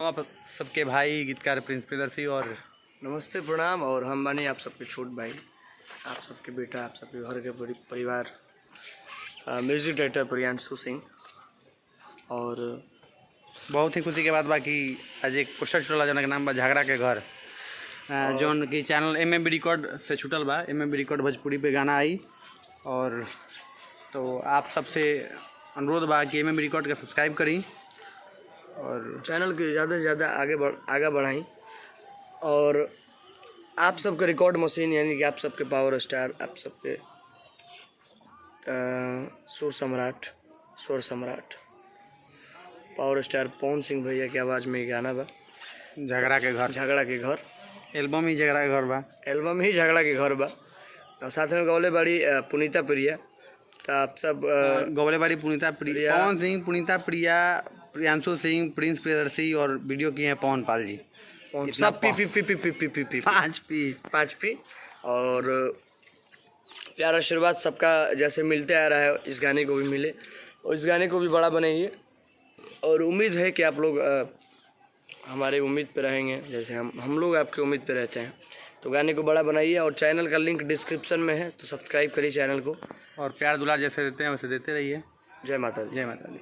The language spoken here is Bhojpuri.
आप सबके भाई गीतकार प्रिंस प्रियदर्शी और नमस्ते प्रणाम। और हम माने आप सबके छोट भाई, आप सबके बेटा, आप सबके घर के परिवार, म्यूजिक डायरेक्टर प्रियांशु सिंह। और बहुत ही खुशी के बात बाकी आज एक पोस्टर छुटल जना के नाम बा झगड़ा के घर, जौन की चैनल MMB रिकॉर्ड से छुटल बा। MMB रिकॉर्ड भोजपुरी पे गाना आई। और तो आप सबसे अनुरोध बा कि MMB रिकॉर्ड का सब्सक्राइब करी और चैनल के ज़्यादा से ज़्यादा आगे बढ़ाई। और आप सबके रिकॉर्ड मशीन यानी कि आप सबके पावर स्टार, आप सबके स्वर सम्राट पावर स्टार पवन सिंह भैया की आवाज़ में गाना बा झगड़ा के घर। एल्बम ही झगड़ा के घर बा। एल्बम ही झगड़ा के घर बा। और साथ में गौले बाड़ी पुनीता प्रिया। तो आप सब गौले बाड़ी पुनीता प्रिया, पवन सिंह, पुनीता प्रिया, प्रियांशु सिंह, प्रिंस प्रियदर्शी और वीडियो किए हैं पवन पाल जी। सब पी 5 पी। और प्यार आशीर्वाद सबका जैसे मिलते आ रहा है, इस गाने को भी मिले और इस गाने को भी बड़ा बनाइए। और उम्मीद है कि आप लोग हमारे उम्मीद पे रहेंगे, जैसे हम लोग आपके उम्मीद पे रहते हैं। तो गाने को बड़ा बनाइए और चैनल का लिंक डिस्क्रिप्शन में है, तो सब्सक्राइब करिए चैनल को। और प्यार दुलार जैसे देते हैं वैसे देते रहिए। जय माता दी। जय माता दी।